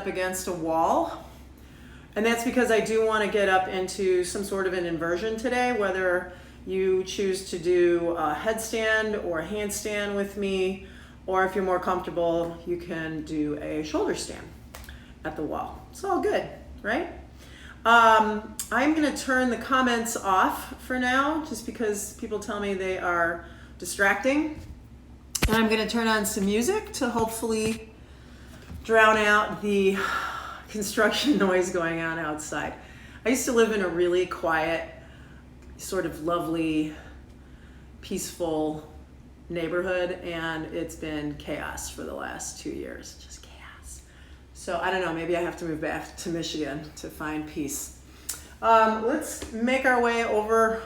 up against a wall. And that's because I do want to get up into some sort of an inversion today, whether you choose to do a headstand or a handstand with me, or if you're more comfortable, you can do a shoulder stand at the wall. It's all good, right? I'm going to turn the comments off for now, just because people tell me they are distracting. And I'm going to turn on some music to hopefully drown out the construction noise going on outside. I used to live in a really quiet, sort of lovely, peaceful neighborhood, and it's been chaos for the last 2 years. Just chaos. So I don't know, maybe I have to move back to Michigan to find peace. Let's make our way over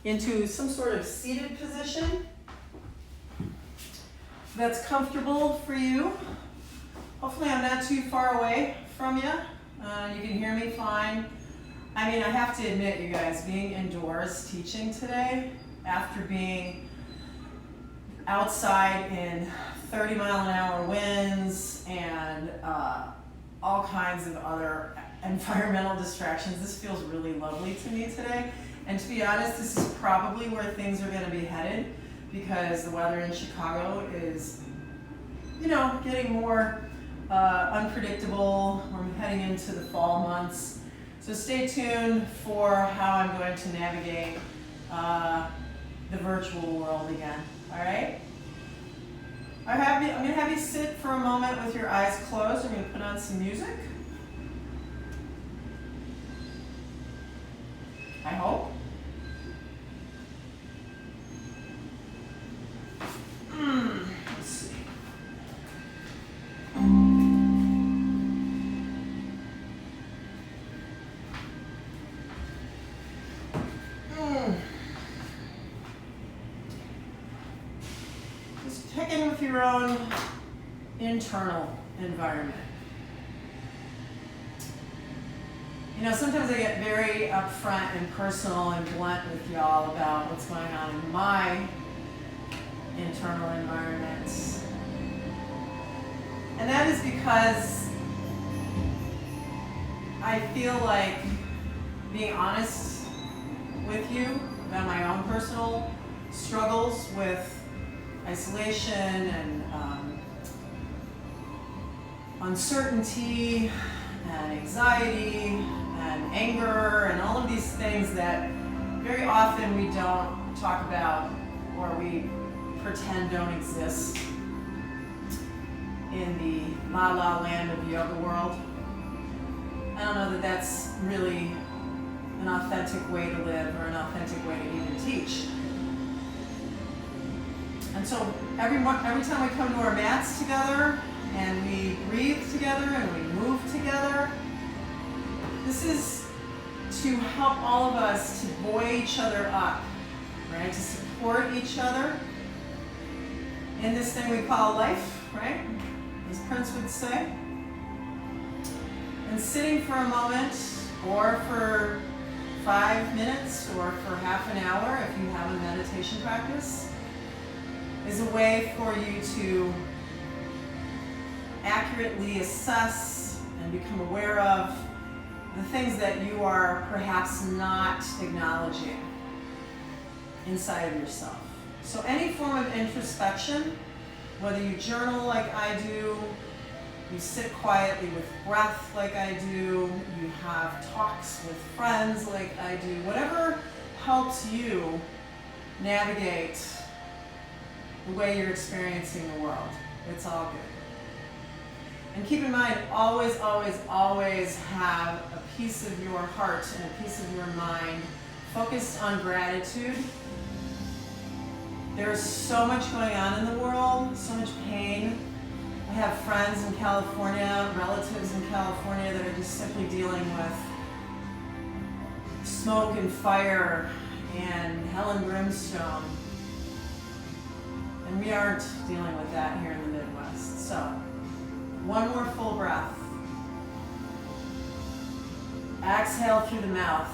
into some sort of seated position that's comfortable for you. Hopefully I'm not too far away from you. You can hear me fine. I mean, I have to admit, you guys, being indoors teaching today, after being outside in 30-mile-an-hour winds and all kinds of other environmental distractions, this feels really lovely to me today. And to be honest, this is probably where things are going to be headed, because the weather in Chicago is, getting more unpredictable. We're heading into the fall months. So stay tuned for how I'm going to navigate the virtual world again, all right? I'm going to have you sit for a moment with your eyes closed. I'm going to put on some music. I hope. Let's see. Just check in with your own internal environment. Sometimes I get very upfront and personal and blunt with y'all about what's going on in my internal environment. And that is because I feel like being honest with you about my own personal struggles with isolation and uncertainty and anxiety and anger and all of these things that very often we don't talk about, or we pretend don't exist in the la la land of yoga world. I don't know that that's really an authentic way to live or an authentic way to even teach. And so every time we come to our mats together and we breathe together and we move together, this is to help all of us to buoy each other up, right? To support each other in this thing we call life, right? As Prince would say. And sitting for a moment, or for 5 minutes, or for half an hour if you have a meditation practice, is a way for you to accurately assess and become aware of the things that you are perhaps not acknowledging inside of yourself. So any form of introspection, whether you journal like I do, you sit quietly with breath like I do, you have talks with friends like I do, whatever helps you navigate the way you're experiencing the world, it's all good. And keep in mind, always, always, always have a piece of your heart and a piece of your mind focused on gratitude. There's so much going on in the world, so much pain. I have friends in California, relatives in California that are just simply dealing with smoke and fire and hell and brimstone. And we aren't dealing with that here in the Midwest. So, one more full breath. Exhale through the mouth.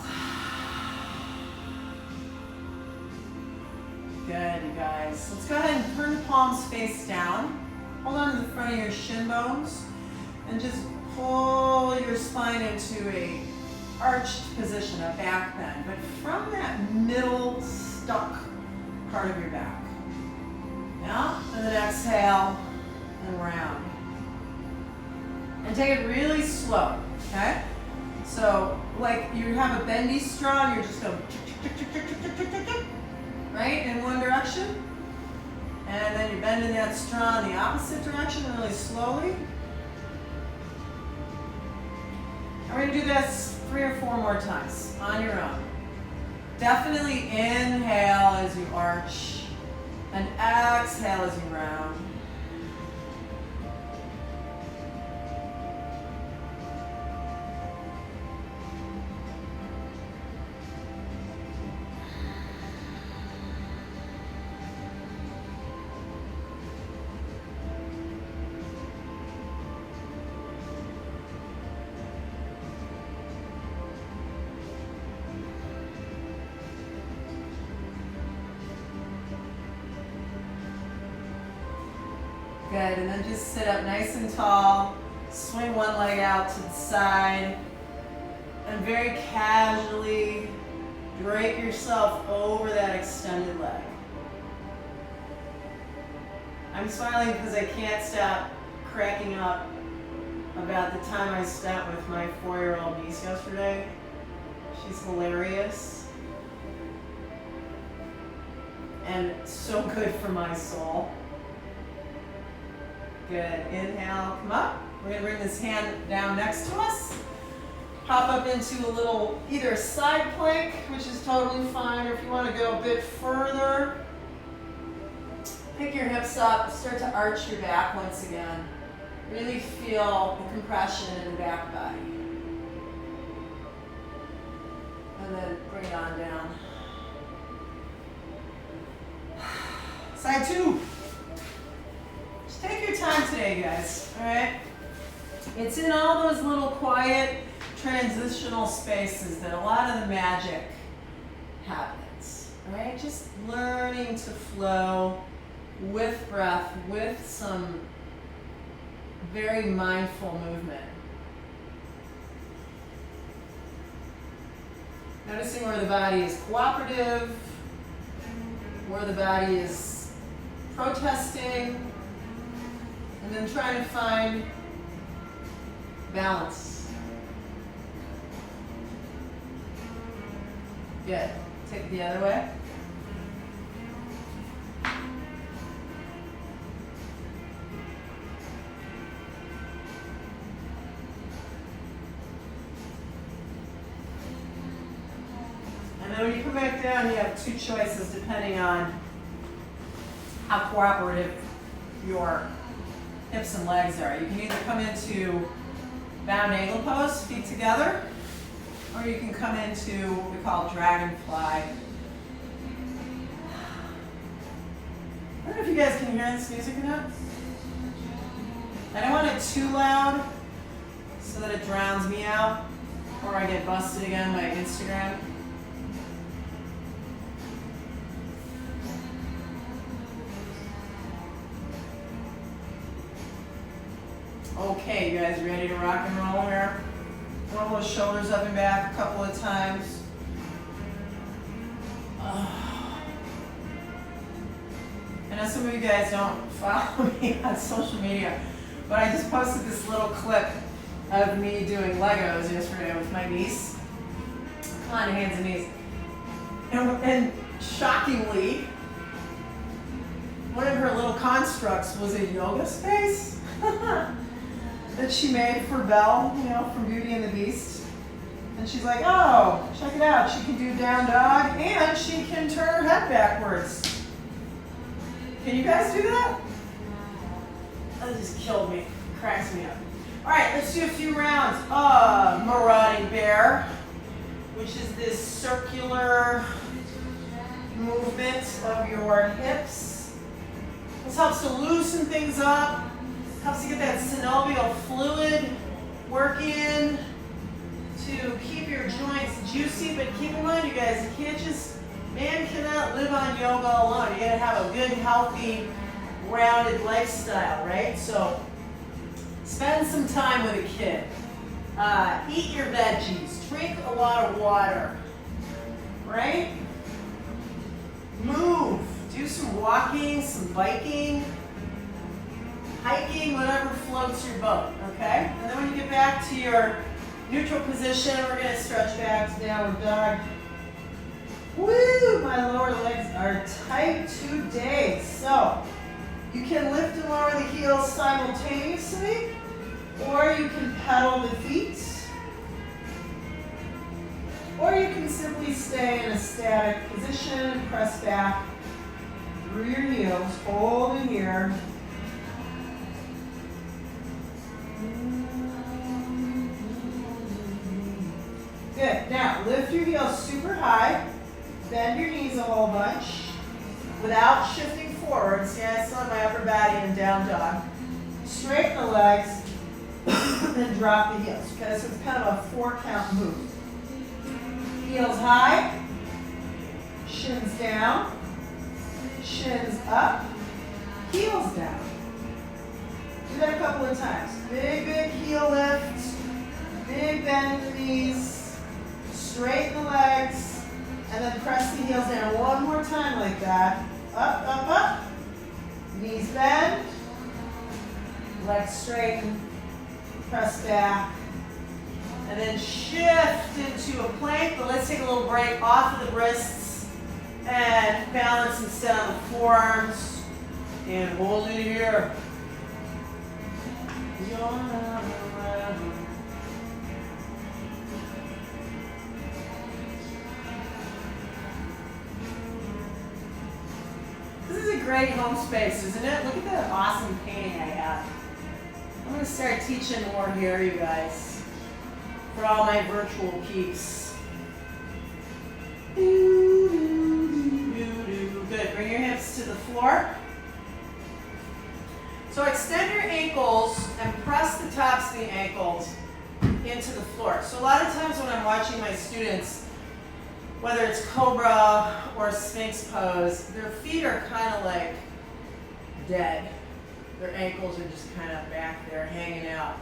Good, you guys. Let's go ahead and turn the palms face down. Hold on to the front of your shin bones and just pull your spine into a arched position, a back bend, but from that middle stuck part of your back. Yeah, and then exhale and round. And take it really slow, okay? So, like you have a bendy straw, and you're just going right in one direction. And then you're bending that straw in the opposite direction really slowly. And we're going to do this 3 or 4 more times on your own. Definitely inhale as you arch and exhale as you round. Good, and then just sit up nice and tall, swing one leg out to the side, and very casually drape yourself over that extended leg. I'm smiling because I can't stop cracking up about the time I spent with my 4-year-old niece yesterday. She's hilarious and so good for my soul. Good, inhale, come up. We're gonna bring this hand down next to us. Hop up into a little, either side plank, which is totally fine, or if you wanna go a bit further, pick your hips up, start to arch your back once again. Really feel the compression in the back body. And then bring it on down. Side 2. Take your time today, guys, all right? It's in all those little quiet transitional spaces that a lot of the magic happens, all right? Just learning to flow with breath, with some very mindful movement. Noticing where the body is cooperative, where the body is protesting, and then trying to find balance. Good. Take it the other way. And then when you come back down, you have 2 choices depending on how cooperative your hips and legs are. You can either come into bound angle pose, feet together, or you can come into what we call dragonfly. I don't know if you guys can hear this music or not. I don't want it too loud so that it drowns me out or I get busted again by Instagram. Okay, you guys ready to rock and roll here? Roll those shoulders up and back a couple of times. I know some of you guys don't follow me on social media, but I just posted this little clip of me doing Legos yesterday with my niece. Come on, hands and knees. And shockingly, one of her little constructs was a yoga space. That she made for Belle, you know, from Beauty and the Beast. And she's like, oh, check it out. She can do down dog and she can turn her head backwards. Can you guys do that? That just killed me. Cracks me up. All right, let's do a few rounds of marauding bear, which is this circular movement of your hips. This helps to loosen things up. Helps to get that synovial fluid working to keep your joints juicy, but keep in mind, you guys, you can't just, man cannot live on yoga alone. You gotta have a good, healthy, rounded lifestyle, right? So Spend some time with a kid. Eat your veggies. Drink a lot of water. Right? Move. Do some walking, some biking, hiking, whatever floats your boat. Okay? And then when you get back to your neutral position, we're going to stretch back to downward dog. Woo! My lower legs are tight today. So, you can lift and lower the heels simultaneously, or you can pedal the feet, or you can simply stay in a static position, press back through your heels, hold it here. Good. Now, lift your heels super high, bend your knees a whole bunch without shifting forward. See, I still have my upper body in down dog. Straighten the legs, then drop the heels. Okay, so it's kind of a 4-count move. Heels high, shins down, shins up, heels down. Do that a couple of times. Big, big heel lift, big bend in the knees, straighten the legs, and then press the heels down one more time like that. Up, up, up. Knees bend, legs straighten, press back, and then shift into a plank. But let's take a little break off of the wrists and balance instead on the forearms. And hold it here. This is a great home space, isn't it? Look at that awesome painting I have. I'm going to start teaching more here, you guys, for all my virtual peeps. Good. Bring your hips to the floor. So extend your ankles and press the tops of the ankles into the floor. So a lot of times when I'm watching my students, whether it's Cobra or Sphinx pose, their feet are kind of like dead. Their ankles are just kind of back there hanging out.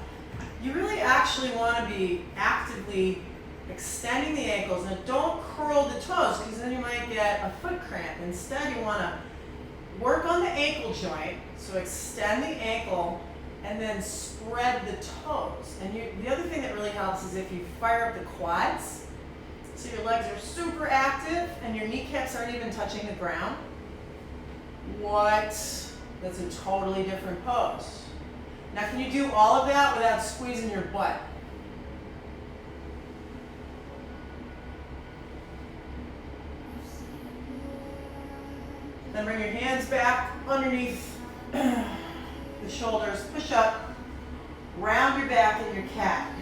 You really actually want to be actively extending the ankles, and don't curl the toes because then you might get a foot cramp. Instead, you want to work on the ankle joint, so extend the ankle and then spread the toes. And the other thing that really helps is if you fire up the quads, so your legs are super active and your kneecaps aren't even touching the ground. That's a totally different pose. Now, can you do all of that without squeezing your butt? Then bring your hands back underneath the shoulders. Push up. Round your back in your cat.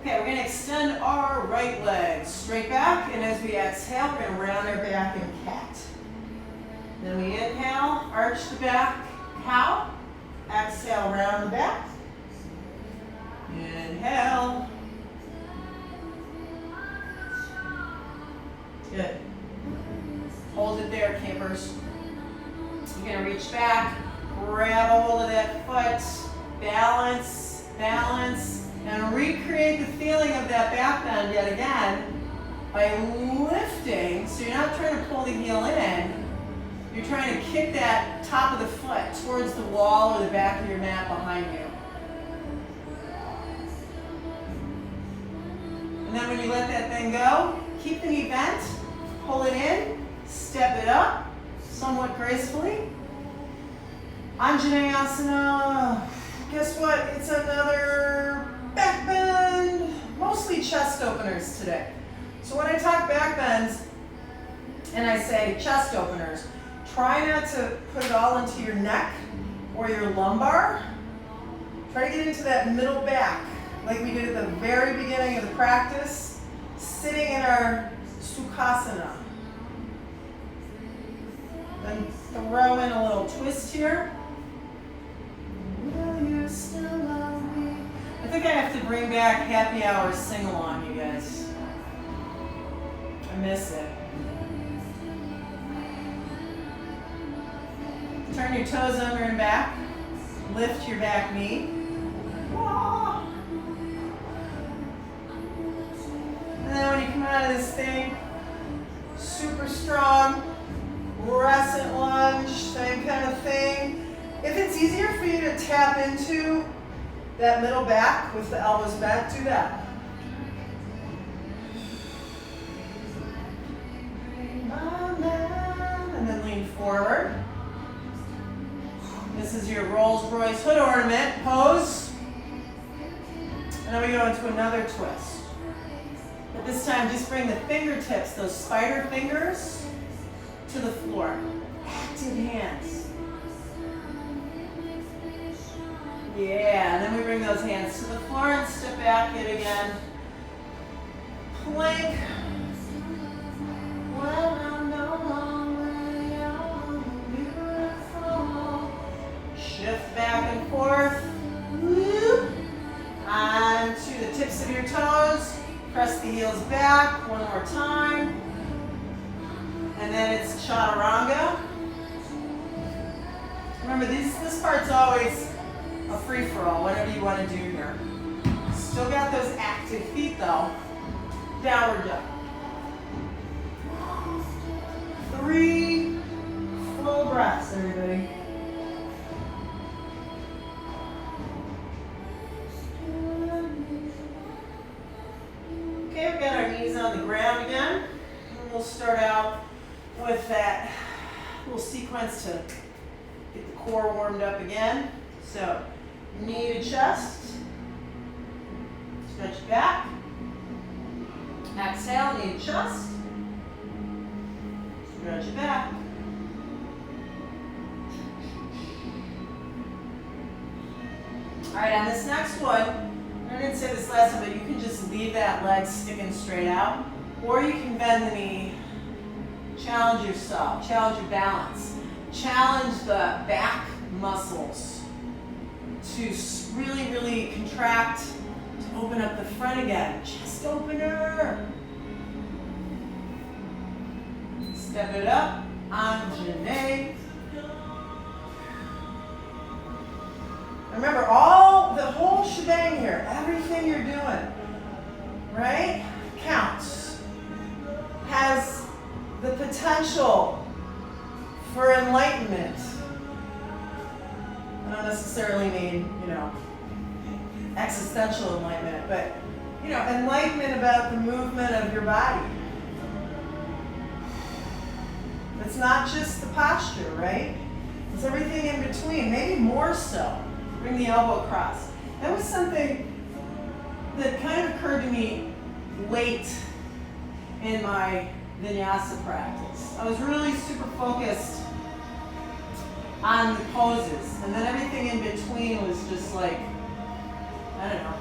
Okay, we're going to extend our right leg straight back, and as we exhale, we're going to round our back in cat. Then we inhale, arch the back, cow. Exhale, round the back. Inhale. Good. Hold it there, campers. You're going to reach back, grab a hold of that foot, balance, balance, and recreate the feeling of that back bend yet again by lifting. So you're not trying to pull the heel in. You're trying to kick that top of the foot towards the wall or the back of your mat behind you. And then when you let that thing go, keep the knee bent, pull it in, step it up, somewhat gracefully. Anjaneyasana. Guess what? It's another back bend. Mostly chest openers today. So when I talk back bends and I say chest openers, try not to put it all into your neck or your lumbar. Try to get into that middle back like we did at the very beginning of the practice, sitting in our Sukhasana. Then throw in a little twist here. Will you still love me? I think I have to bring back happy hour sing-along, you guys. I miss it. Turn your toes under and back. Lift your back knee. And then when you come out of this thing, super strong, crescent lunge, same kind of thing. If it's easier for you to tap into that middle back with the elbows bent, do that. And then lean forward. This is your Rolls-Royce hood ornament pose. And then we go into another twist. But this time, just bring the fingertips, those spider fingers, to the floor. Active hands. Yeah, and then we bring those hands to the floor and step back yet again. Plank. When I'm no longer young, beautiful. Shift back and forth. Whoop. Onto the tips of your toes. Press the heels back one more time. And then it's chaturanga. Remember, this part's always a free-for-all, whatever you want to do here. Still got those active feet though. Downward dog. 3 full breaths, everybody. Okay, we've got our knees on the ground again. And we'll start out with that little sequence to get the core warmed up again. So, knee to chest. Stretch back. Exhale, knee to chest. Stretch it back. All right, on this next one, I didn't say this last time, but you can just leave that leg sticking straight out, or you can bend the knee, challenge yourself, challenge your balance, challenge the back muscles to really, really contract, to open up the front again. Chest opener. Step it up, Anjane. Remember, the whole shebang here, everything you're doing, right, counts, has the potential for enlightenment. I don't necessarily mean, existential enlightenment, but, enlightenment about the movement of your body. It's not just the posture, right? It's everything in between, maybe more so. Bring the elbow across. That was something that kind of occurred to me late in my vinyasa practice. I was really super focused on the poses, and then everything in between was just like, I don't know,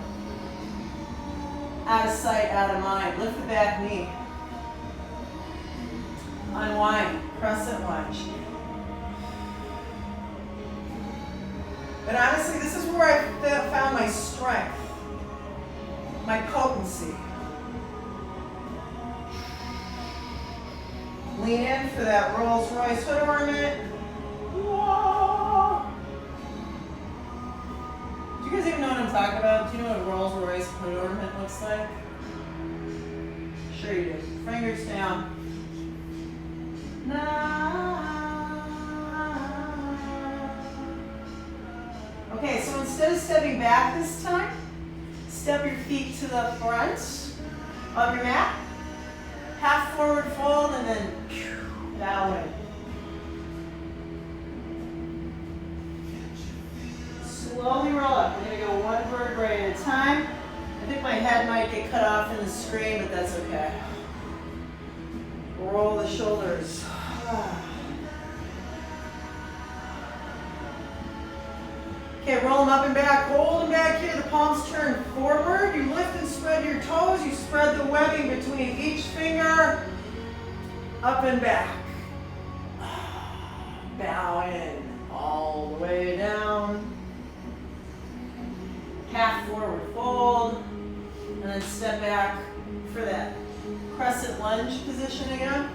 out of sight, out of mind. Lift the back knee. Unwind, crescent lunge. But honestly, this is where I found my strength, my potency. Lean in for that Rolls-Royce hood ornament. Whoa. Do you guys even know what I'm talking about? Do you know what a Rolls-Royce hood ornament looks like? Sure you do. Fingers down. Okay, so instead of stepping back this time, step your feet to the front of your mat. Half forward fold and then bow in. Slowly roll up. We're going to go one vertebrae at a time. I think my head might get cut off in the screen, but that's okay. Roll the shoulders. Okay, roll them up and back. Hold them back here. The palms turn forward. You lift and spread your toes. You spread the webbing between each finger. Up and back. Bow in all the way down. Half forward fold. And then step back for that crescent lunge position again.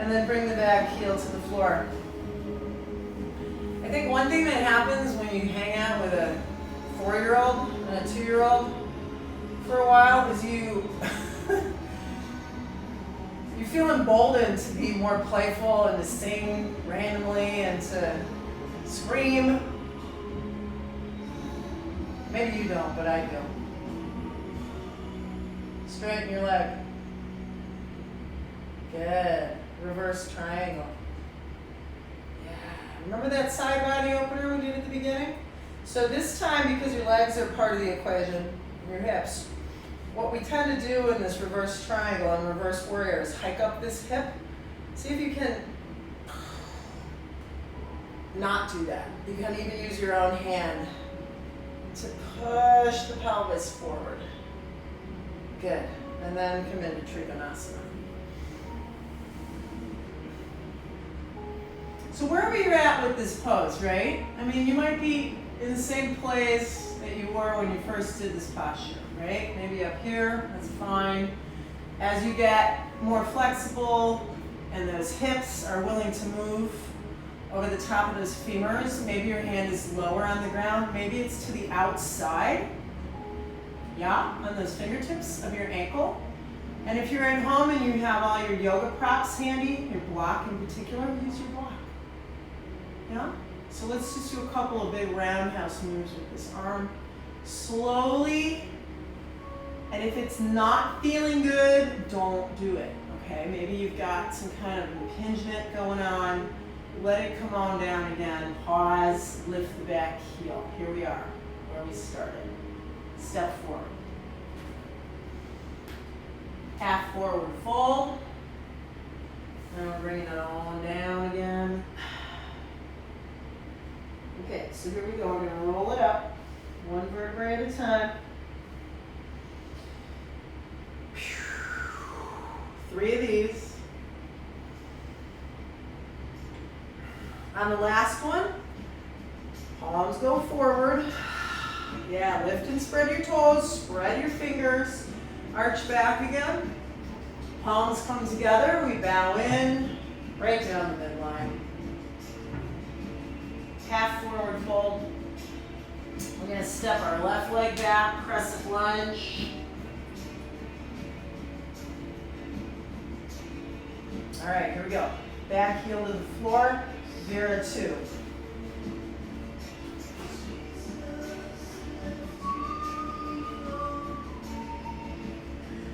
And then bring the back heel to the floor. I think one thing that happens when you hang out with a 4-year-old and a 2-year-old for a while is you feel emboldened to be more playful and to sing randomly and to scream. Maybe you don't, but I do. Straighten your leg. Good. Reverse triangle. Yeah. Remember that side body opener we did at the beginning? So this time, because your legs are part of the equation, your hips, what we tend to do in this reverse triangle and reverse warrior is hike up this hip. See if you can not do that. You can even use your own hand to push the pelvis forward. Good. And then come into Trikonasana. So wherever you're at with this pose, right? I mean, you might be in the same place that you were when you first did this posture, right? Maybe up here, that's fine. As you get more flexible and those hips are willing to move over the top of those femurs, maybe your hand is lower on the ground, maybe it's to the outside, yeah, on those fingertips of your ankle. And if you're at home and you have all your yoga props handy, your block in particular, use your block. Yeah? So let's just do a couple of big roundhouse moves with this arm. Slowly, and if it's not feeling good, don't do it, okay? Maybe you've got some kind of impingement going on. Let it come on down again. Pause, lift the back heel. Here we are, where we started. Step forward. Half forward fold. And we're bringing it all down again. Okay, so here we go. We're going to roll it up, one vertebrae at a time. 3 of these. On the last one, palms go forward. Yeah, lift and spread your toes, spread your fingers, arch back again. Palms come together, we bow in, right down the midline. Half forward fold. We're going to step our left leg back, crescent lunge. All right, here we go. Back heel to the floor, Vera 2.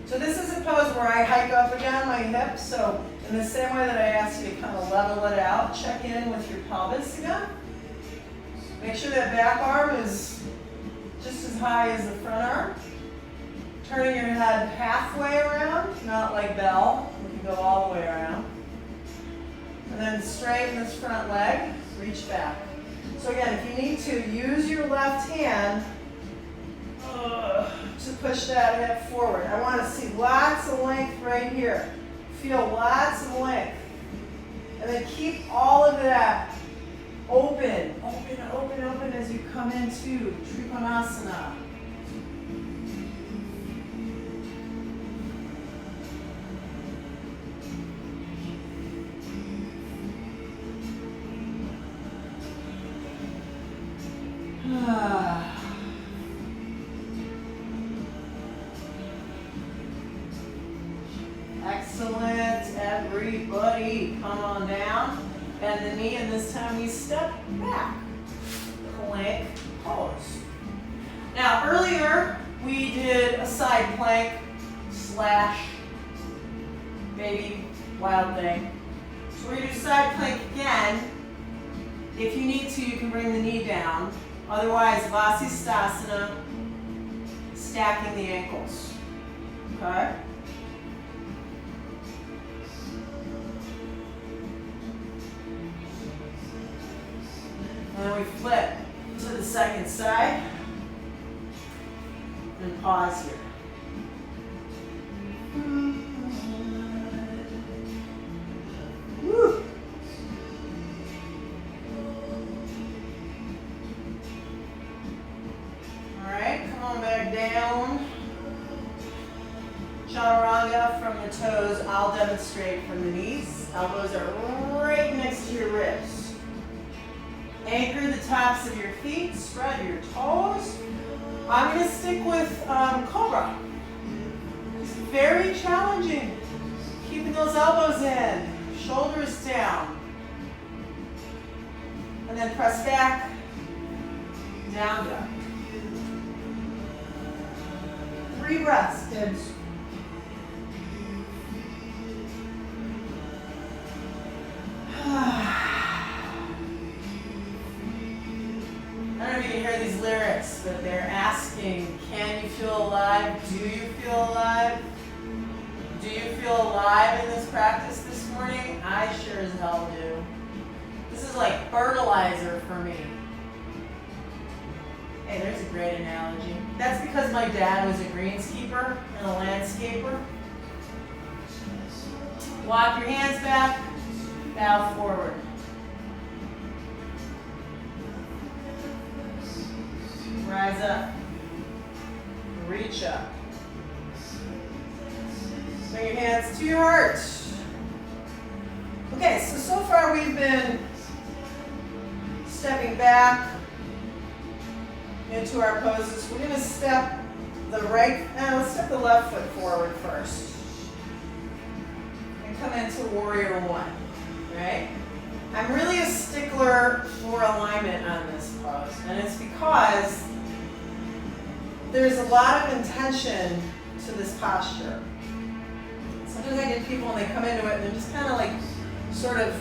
So this is a pose where I hike up again my hips. So in the same way that I asked you to kind of level it out, check in with your pelvis again. Make sure that back arm is just as high as the front arm. Turning your head halfway around, not like Belle. We can go all the way around. And then straighten this front leg, reach back. So again, if you need to, use your left hand to push that hip forward. I want to see lots of length right here. Feel lots of length. And then keep all of that open, open, open, open as you come into Trikonasana. Excellent, everybody. Come on down. Bend the knee, and this time we step back. Plank pose. Now, earlier we did a side plank / baby wild thing. So we're going to do side plank again. If you need to, you can bring the knee down. Otherwise, Vasisthasana, stacking the ankles. Okay? And then we flip to the second side and pause here. Woo. All right, come on back down. Chaturanga yoga from the toes. I'll demonstrate from the knees. Elbows are right next to your ribs. Anchor the tops of your feet, spread your toes. I'm going to stick with Cobra. It's very challenging. Keeping those elbows in, shoulders down. And then press back, down dog. 3 breaths, kids. I don't know if you can hear these lyrics, but they're asking, can you feel alive? Do you feel alive? Do you feel alive in this practice this morning? I sure as hell do. This is like fertilizer for me. Hey, there's a great analogy. That's because my dad was a greenskeeper and a landscaper. Walk your hands back, bow forward. Rise up, reach up. Bring your hands to your heart. Okay, so far we've been stepping back into our poses. We're going to step let's step the left foot forward first. And come into warrior one, right? I'm really a stickler for alignment on this pose, and it's because there's a lot of intention to this posture. Sometimes I get people and they come into it and they're just kind of like sort of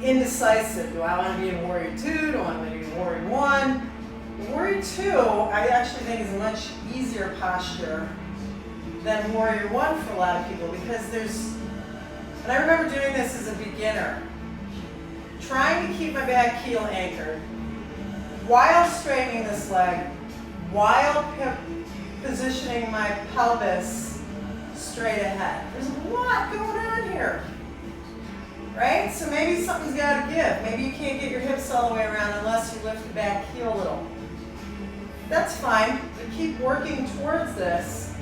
indecisive. Do I want to be in warrior 2? Do I want to be in warrior 1? Warrior 2, I actually think is a much easier posture than warrior 1 for a lot of people because and I remember doing this as a beginner, trying to keep my back heel anchored while straightening this leg, while positioning my pelvis straight ahead. There's a lot going on here, right? So maybe something's got to give. Maybe you can't get your hips all the way around unless you lift the back heel a little. That's fine, but keep working towards this.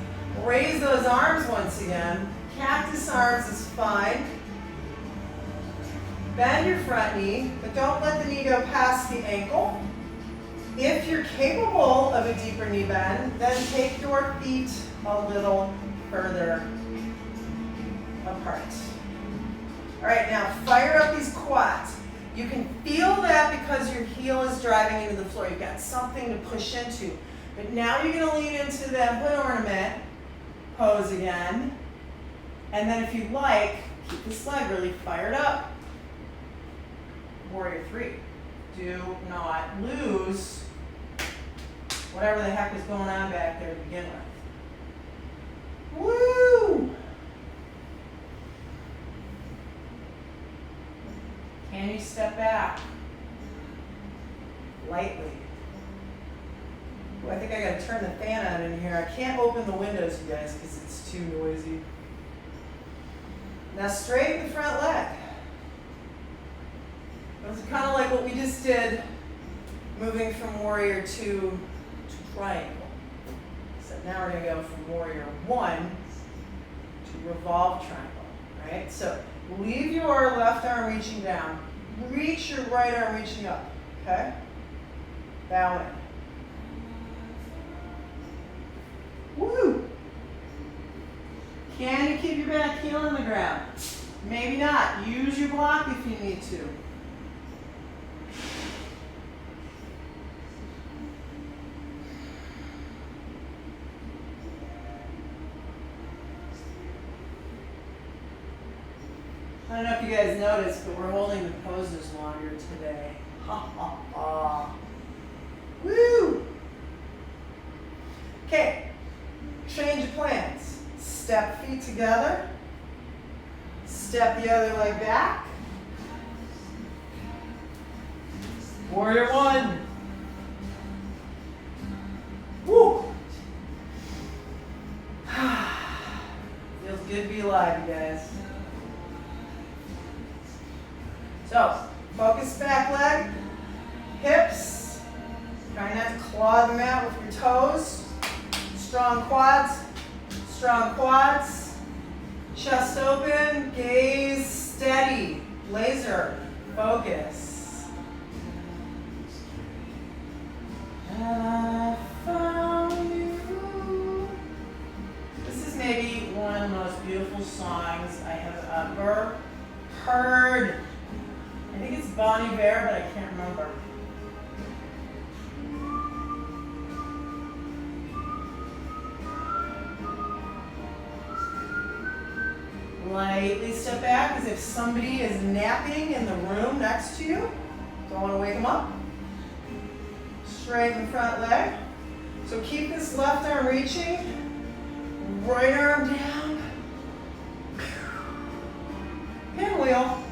Raise those arms once again. Cactus arms is fine. Bend your front knee, but don't let the knee go past the ankle. If you're capable of a deeper knee bend, then take your feet a little further apart. All right, now fire up these quads. You can feel that because your heel is driving into the floor. You've got something to push into. But now you're going to lean into the hood ornament pose again. And then if you like, keep this leg really fired up. Warrior 3. Do not lose whatever the heck is going on back there to begin with. Woo! Can you step back? Lightly. Ooh, I think I gotta turn the fan on in here. I can't open the windows, you guys, because it's too noisy. Now straighten the front leg. It's kind of like what we just did, moving from warrior 2 to triangle. So now we're going to go from warrior 1 to revolve triangle, right? So leave your left arm reaching down. Reach your right arm reaching up, okay? Bow in. Woo! Can you keep your back heel on the ground? Maybe not. Use your block if you need to. I don't know if you guys noticed, but we're holding the poses longer today. Ha ha ha. Woo! Okay, change of plans. Step feet together. Step the other leg back. Warrior 1. Woo! Feels good to be alive, you guys. So, focus back leg, hips, try not to claw them out with your toes, strong quads, Chest open, gaze steady, laser, focus. I found you. This is maybe one of the most beautiful songs I have ever heard. I think it's Bon Iver, but I can't remember. Lightly step back as if somebody is napping in the room next to you. Don't want to wake them up. Straighten the front leg. So keep this left arm reaching. Right arm down. Pinwheel.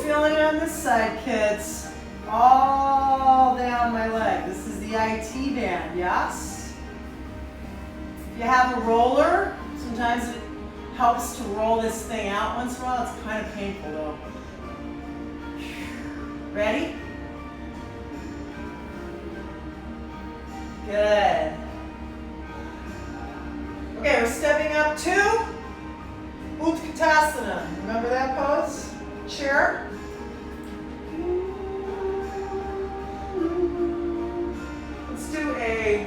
Feeling it on this side, kids. All down my leg. This is the IT band, yes? If you have a roller, sometimes it helps to roll this thing out once in a while. It's kind of painful though. Ready? Good. Okay, we're stepping up to Utkatasana. Remember that pose? Chair. Let's do a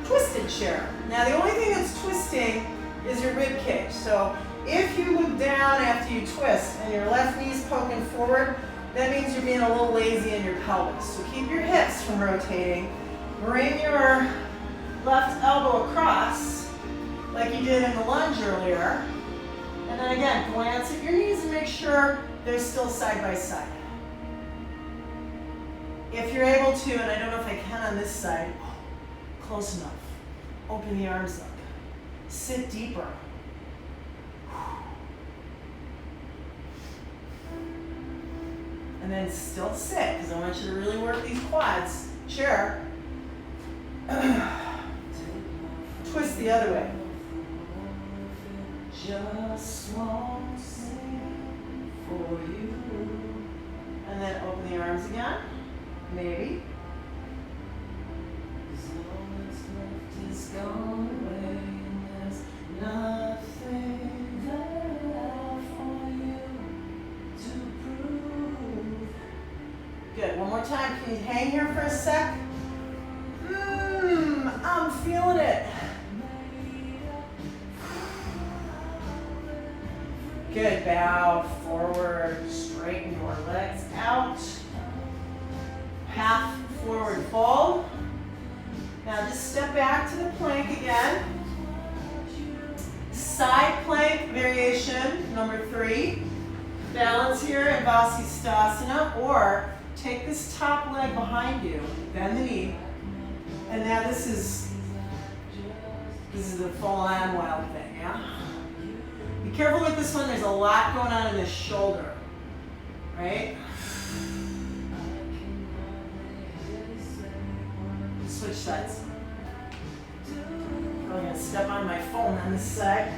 twisted chair. Now the only thing that's twisting is your rib cage. So if you look down after you twist and your left knee's poking forward, that means you're being a little lazy in your pelvis. So keep your hips from rotating. Bring your left elbow across like you did in the lunge earlier. And then again, glance at your knees and make sure they're still side by side. If you're able to, and I don't know if I can on this side, close enough. Open the arms up. Sit deeper. And then still sit, because I want you to really work these quads. Chair. Twist the other way. Just won't sing for you. And then open the arms again. Maybe. All that's left is gone away, and there's nothing there for you to prove. Good. One more time. Can you hang here for a sec? I'm feeling it. Good. Bow forward. Straighten your legs out. Half forward fold. Now just step back to the plank again. Side plank variation number 3. Balance here in Vasisthasana, or take this top leg behind you, bend the knee, and now this is the full-on wild thing, yeah? Be careful with this one. There's a lot going on in this shoulder, right? Switch sides. I'm going to step on my phone on this side.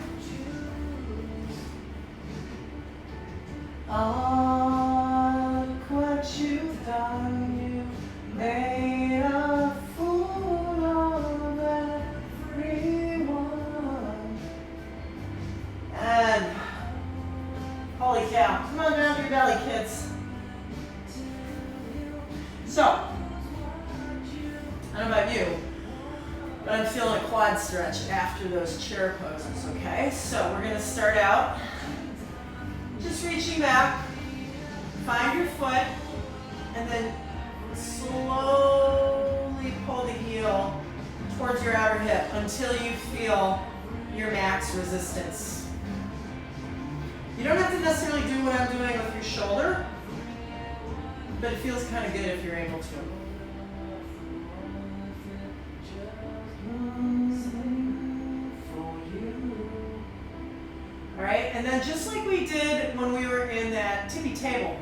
Oh, look what you've done. You made a fool of everyone. And holy cow, come on down to your belly, kids. So, I don't know about you, but I'm feeling a quad stretch after those chair poses, okay? So we're gonna start out just reaching back, find your foot, and then slowly pull the heel towards your outer hip until you feel your max resistance. You don't have to necessarily do what I'm doing with your shoulder, but it feels kind of good if you're able to. All right, and then just like we did when we were in that tippy table,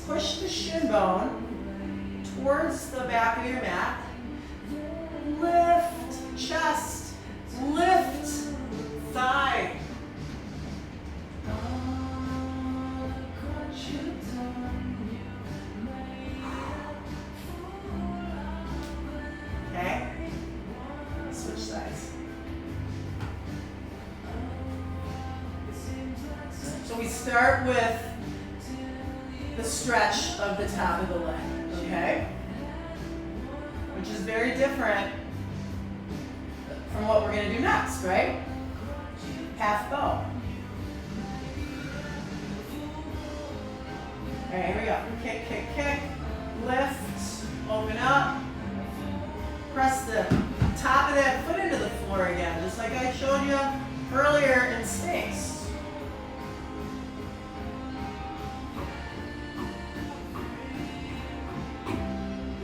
push the shin bone towards the back of your mat. Lift chest, lift thigh. start with the stretch of the top of the leg, okay? Which is very different from what we're gonna do next, right? Half bow. All right, here we go. Kick, kick, kick. Lift, open up. Press the top of that foot into the floor again, just like I showed you earlier in space.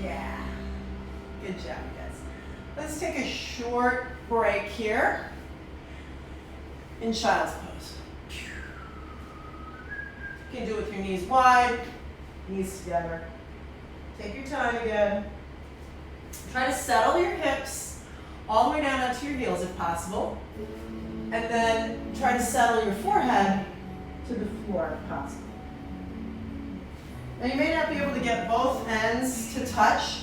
Yeah. Good job, guys. Let's take a short break here in child's pose. You can do it with your knees wide, knees together. Take your time again. Try to settle your hips all the way down onto your heels if possible. And then try to settle your forehead to the floor if possible. Now you may not be able to get both ends to touch.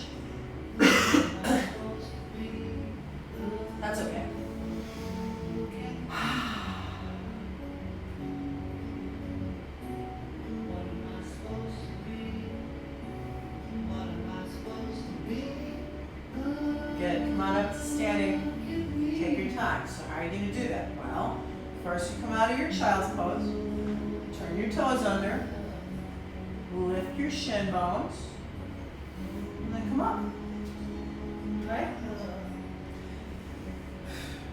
That's okay. Good, come on up to standing. Take your time. So how are you going to do that? Well, first you come out of your child's pose. Turn your toes under. Lift your shin bones. And then come up. Right?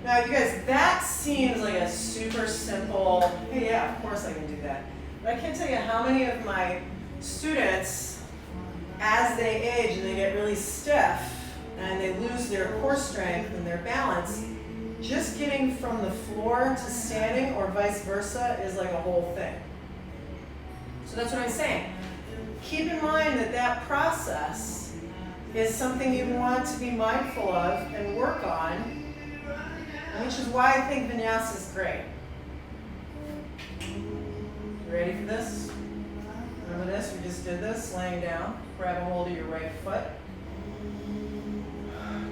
Now you guys, that seems like a super simple, hey, yeah, of course I can do that. But I can't tell you how many of my students, as they age and they get really stiff and they lose their core strength and their balance, just getting from the floor to standing or vice versa is like a whole thing. So that's what I'm saying. Keep in mind that that process is something you want to be mindful of and work on, which is why I think vinyasa is great. You ready for this? Remember this? We just did this, laying down. Grab a hold of your right foot.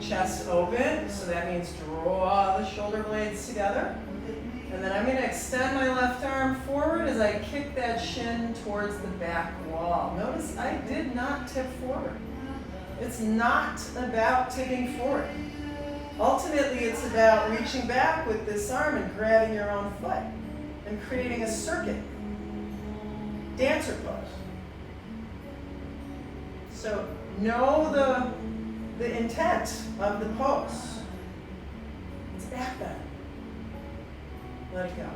Chest open, so that means draw the shoulder blades together. And then I'm going to extend my left arm forward as I kick that shin towards the back wall. Notice I did not tip forward. It's not about tipping forward. Ultimately, it's about reaching back with this arm and grabbing your own foot and creating a circuit. Dancer pose. So know the intent of the pose. It's back bend. Let it go.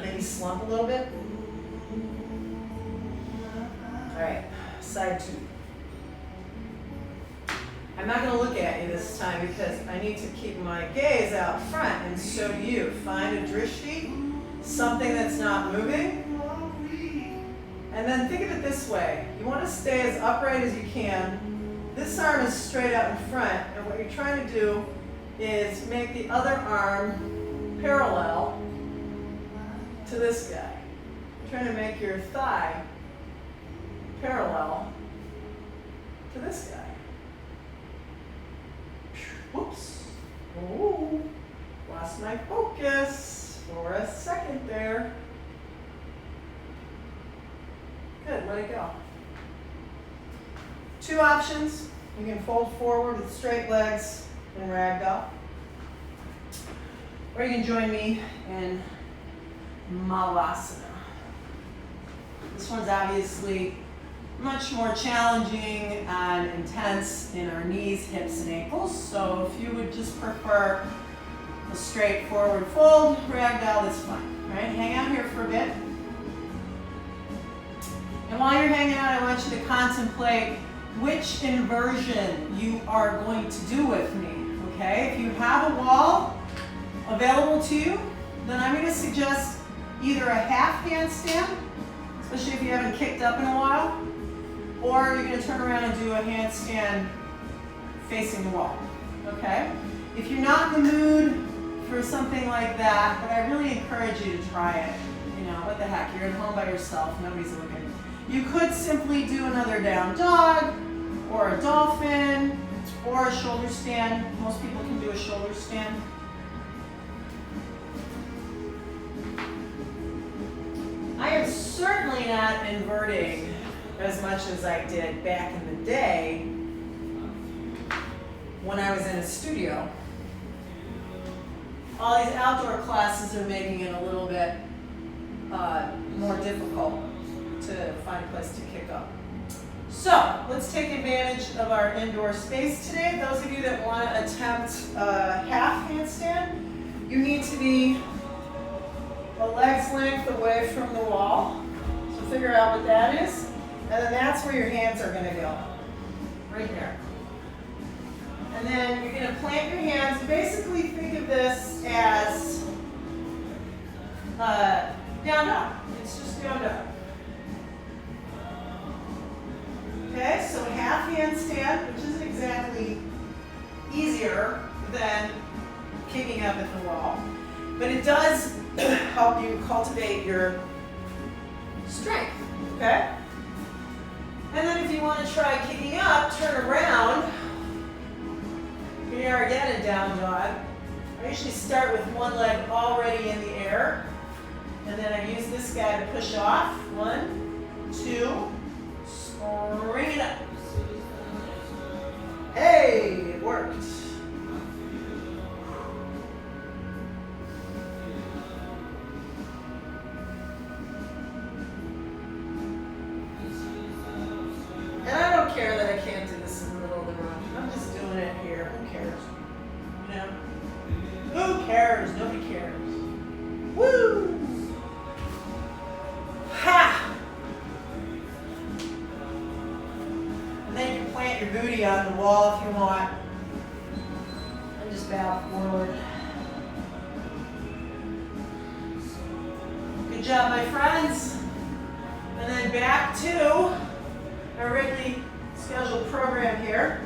Maybe slump a little bit. All right, side two. I'm not going to look at you this time because I need to keep my gaze out front, and so do you. Find a drishti, something that's not moving. And then think of it this way. You want to stay as upright as you can. This arm is straight out in front, and what you're trying to do is make the other arm parallel to this guy. You're trying to make your thigh parallel to this guy. Whoops. Ooh, lost my focus for a second there. Good, let it go. Two options. You can fold forward with straight legs and ragdoll. Or you can join me in Malasana. This one's obviously much more challenging and intense in our knees, hips, and ankles. So if you would just prefer a straight forward fold, ragdoll, that's fine. Right? Hang out here for a bit. And while you're hanging out, I want you to contemplate which inversion you are going to do with me. Okay? If you have a wall available to you, then I'm going to suggest either a half handstand, especially if you haven't kicked up in a while, or you're going to turn around and do a handstand facing the wall, okay? If you're not in the mood for something like that, but I really encourage you to try it. You know, what the heck, you're at home by yourself, nobody's looking. You could simply do another down dog, or a dolphin, or a shoulder stand. Most people can do a shoulder stand. certainly not inverting as much as I did back in the day when I was in a studio. All these outdoor classes are making it a little bit more difficult to find a place to kick up. So let's take advantage of our indoor space today. Those of you that want to attempt a half handstand, you need to be a leg's length away from the wall. So figure out what that is. And then that's where your hands are going to go. Right there. And then you're going to plant your hands. Basically think of this as down dog. It's just down dog. Okay, so half handstand, which isn't exactly easier than kicking up at the wall, but it does help you cultivate your strength, okay? And then if you want to try kicking up, turn around. Here you are again in down dog. I usually start with one leg already in the air, and then I use this guy to push off. 1, 2, bring it up. Hey, it worked. And I don't care that I can't do this in the middle of the room. I'm just doing it here. Who cares? You know? Who cares? Nobody cares. Woo! Ha! Then you can plant your booty on the wall if you want. And just bow forward. Good job, my friends. And then back to our regularly scheduled program here.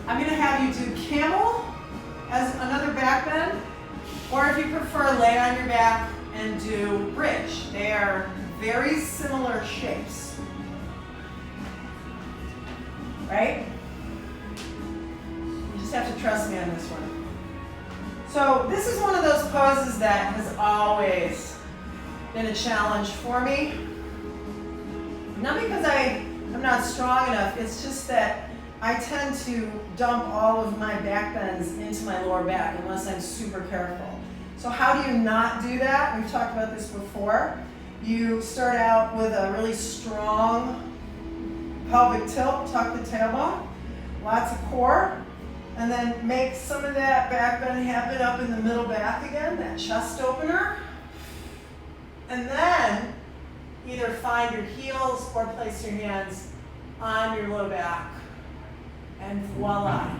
I'm going to have you do camel as another back bend, or if you prefer, lay on your back and do bridge. They are very similar shapes. Right? You just have to trust me on this one. So this is one of those poses that has always been a challenge for me. Not because I'm not strong enough, it's just that I tend to dump all of my back bends into my lower back unless I'm super careful. So how do you not do that? We've talked about this before. You start out with a really strong pelvic tilt, tuck the tailbone, lots of core, and then make some of that back bend happen up in the middle back again, that chest opener. And then either find your heels or place your hands on your low back, and voila.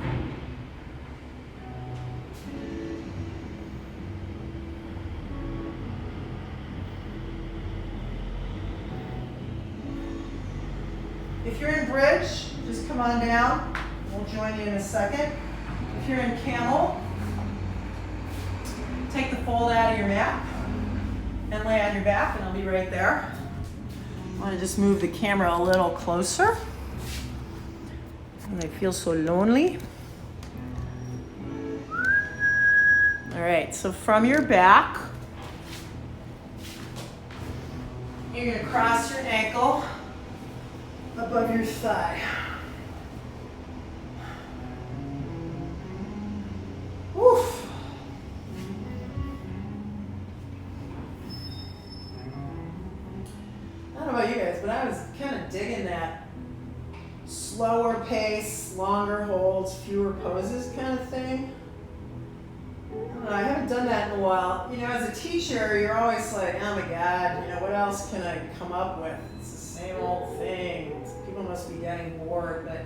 If you're in bridge, just come on down. We'll join you in a second. If you're in camel, take the fold out of your mat and lay on your back, and I'll be right there. I want to just move the camera a little closer. And I feel so lonely. All right, so from your back, you're going to cross your ankle above your thigh. Woof. I don't know about you guys, but I was kind of digging that slower pace, longer holds, fewer poses kind of thing. I haven't done that in a while. You know, as a teacher, you're always like, oh my God, you know, what else can I come up with? It's the same old thing. People must be getting bored, but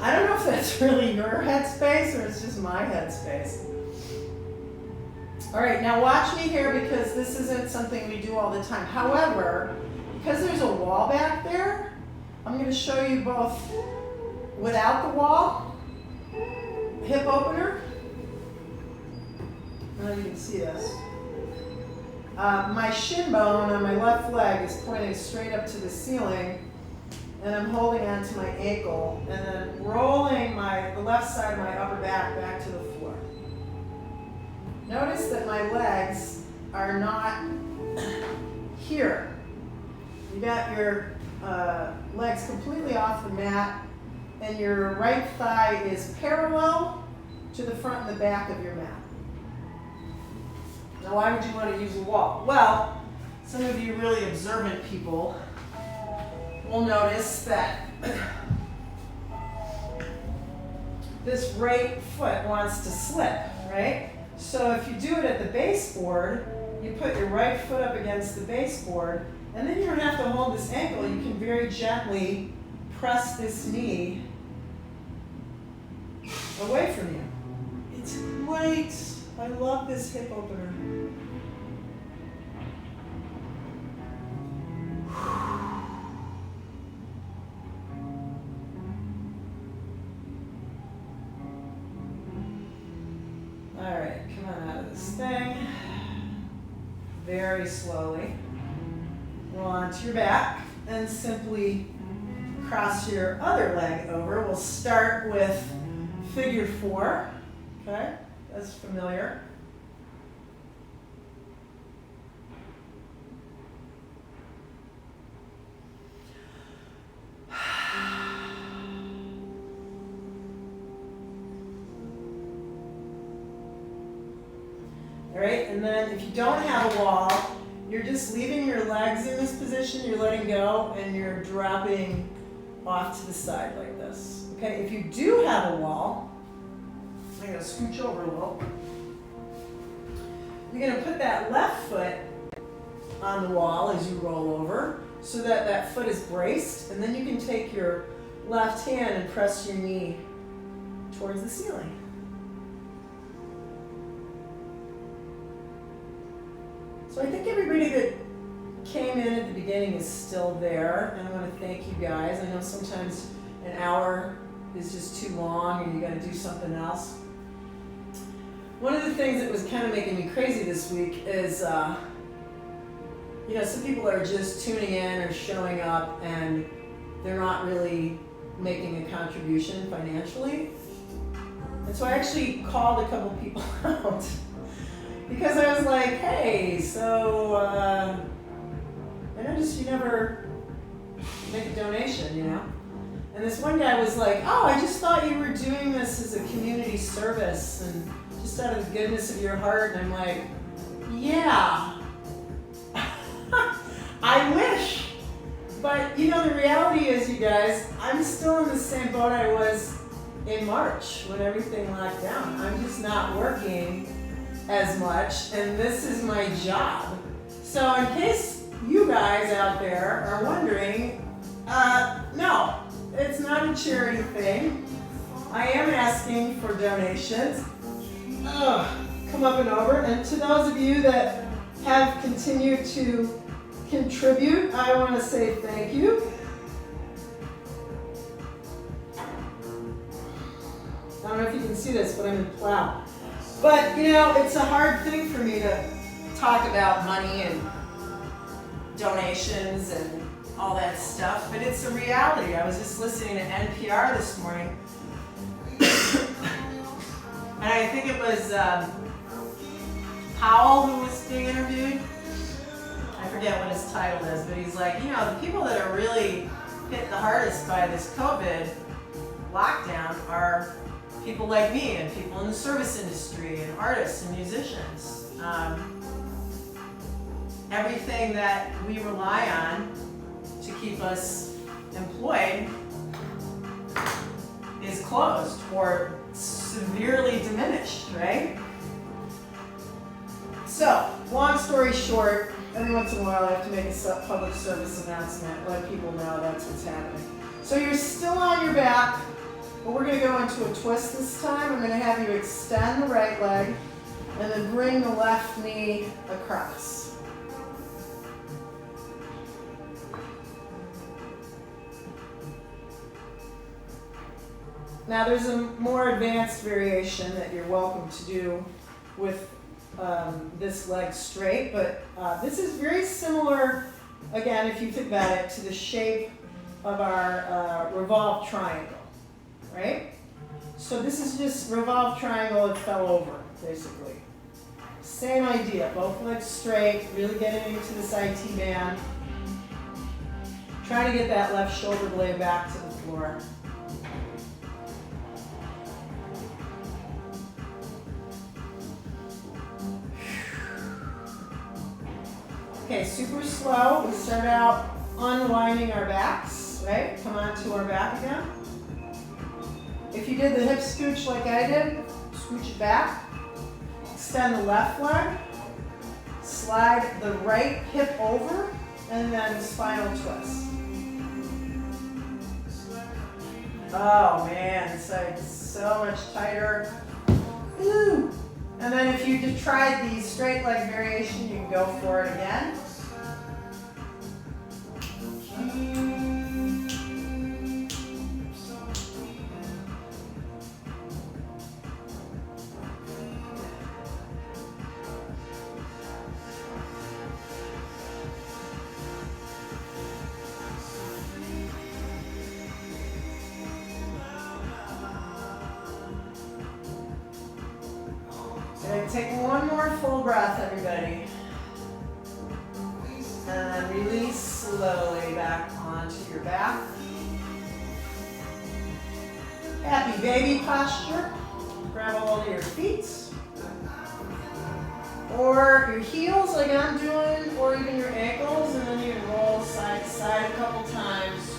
I don't know if that's really your headspace or it's just my headspace. All right, now watch me here because this isn't something we do all the time. However, because there's a wall back there, I'm going to show you both without the wall, hip opener. I don't know if you can see this. My shin bone on my left leg is pointing straight up to the ceiling, and I'm holding onto my ankle, and then rolling the left side of my upper back to the floor. Notice that my legs are not here. You got your legs completely off the mat, and your right thigh is parallel to the front and the back of your mat. Now, why would you want to use a wall? Well, some of you really observant people will notice that this right foot wants to slip, right? So if you do it at the baseboard, you put your right foot up against the baseboard, and then you don't have to hold this ankle. You can very gently press this knee away from you. It's great. I love this hip opener. All right, come on out of this thing. Very slowly. Roll onto your back and simply cross your other leg over. We'll start with figure 4. Okay, that's familiar. All right, and then if you don't have a wall, you're just leaving your legs in this position, you're letting go, and you're dropping off to the side like this. Okay, if you do have a wall, I'm gonna scooch over a little. You're gonna put that left foot on the wall as you roll over so that that foot is braced, and then you can take your left hand and press your knee towards the ceiling. So I think everybody that came in at the beginning is still there, and I want to thank you guys. I know sometimes an hour is just too long and you got to do something else. One of the things that was kind of making me crazy this week is, some people are just tuning in or showing up and they're not really making a contribution financially. And so I actually called a couple people out. Because I was like, hey, so I noticed you never make a donation, And this one guy was like, oh, I just thought you were doing this as a community service and just out of the goodness of your heart. And I'm like, yeah, I wish. But, the reality is, you guys, I'm still in the same boat I was in March when everything locked down. I'm just not working as much, and this is my job. So in case you guys out there are wondering, no, it's not a charity thing. I am asking for donations. Come up and over. And to those of you that have continued to contribute, I want to say thank you. I don't know if you can see this, but I'm in plow. But, it's a hard thing for me to talk about money and donations and all that stuff, but it's a reality. I was just listening to NPR this morning, and I think it was Powell who was being interviewed. I forget what his title is, but he's like, the people that are really hit the hardest by this COVID lockdown are people like me and people in the service industry and artists and musicians. Everything that we rely on to keep us employed is closed or severely diminished, right? So, long story short, every once in a while I have to make a public service announcement, let people know that's what's happening. So you're still on your back, but we're going to go into a twist this time. I'm going to have you extend the right leg and then bring the left knee across. Now there's a more advanced variation that you're welcome to do with this leg straight, but this is very similar, again, if you think about it, to the shape of our revolved triangle, right? So this is just revolved triangle, it fell over, basically. Same idea, both legs straight, really getting into this IT band. Trying to get that left shoulder blade back to the floor. Okay, super slow. We start out unwinding our backs, right? Come onto our back again. If you did the hip scooch like I did, scooch it back. Extend the left leg. Slide the right hip over, and then spinal twist. Oh man, this side's so much tighter. Ooh. And then if you just tried the straight leg variation, you can go for it again. Take one more full breath, everybody. And then release slowly back onto your back. Happy baby posture. Grab a hold of your feet. Or your heels like I'm doing, or even your ankles, and then you can roll side to side a couple times.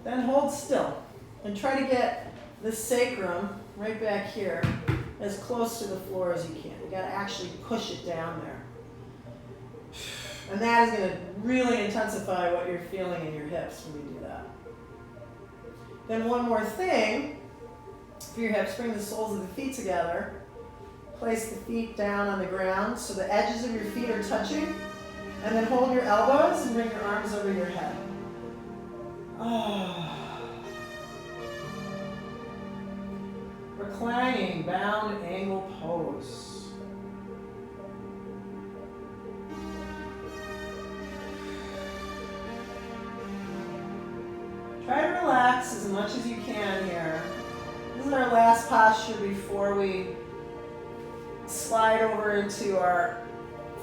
Then hold still and try to get the sacrum right back here as close to the floor as you can. You gotta actually push it down there. And that is gonna really intensify what you're feeling in your hips when you do that. Then one more thing, for your hips, bring the soles of the feet together. Place the feet down on the ground so the edges of your feet are touching. And then hold your elbows and bring your arms over your head. Reclining bound angle pose. Try to relax as much as you can here. This is our last posture before we slide over into our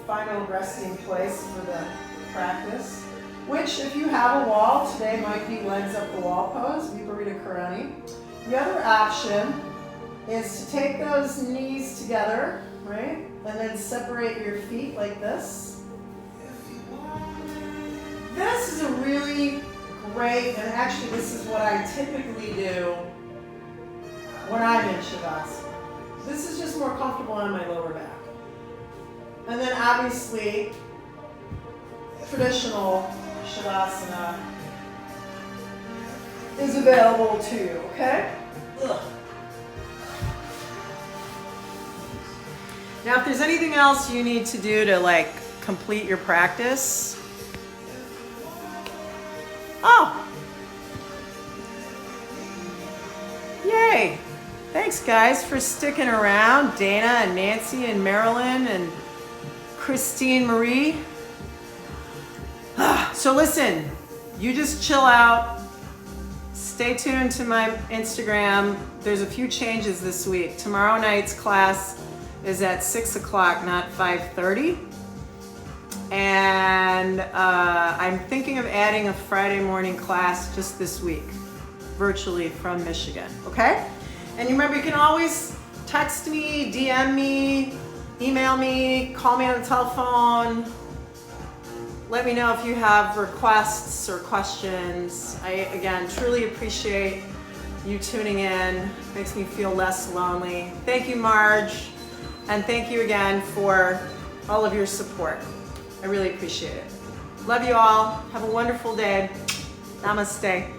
final resting place for the practice. Which, if you have a wall, today might be legs up the wall pose, Viparita Karani. The other option is to take those knees together, right? And then separate your feet like this. This is a really great, and actually this is what I typically do when I'm in Shavasana. This is just more comfortable on my lower back. And then obviously, traditional Shavasana is available too, okay? Ugh. Now, if there's anything else you need to do to like complete your practice. Oh. Yay. Thanks guys for sticking around. Dana and Nancy and Marilyn and Christine Marie. So listen, you just chill out. Stay tuned to my Instagram. There's a few changes this week. Tomorrow night's class is at 6 o'clock, not 5:30. And I'm thinking of adding a Friday morning class just this week, virtually from Michigan, okay? And remember, you can always text me, DM me, email me, call me on the telephone. Let me know if you have requests or questions. I, again, truly appreciate you tuning in. Makes me feel less lonely. Thank you, Marge. And thank you again for all of your support. I really appreciate it. Love you all. Have a wonderful day. Namaste.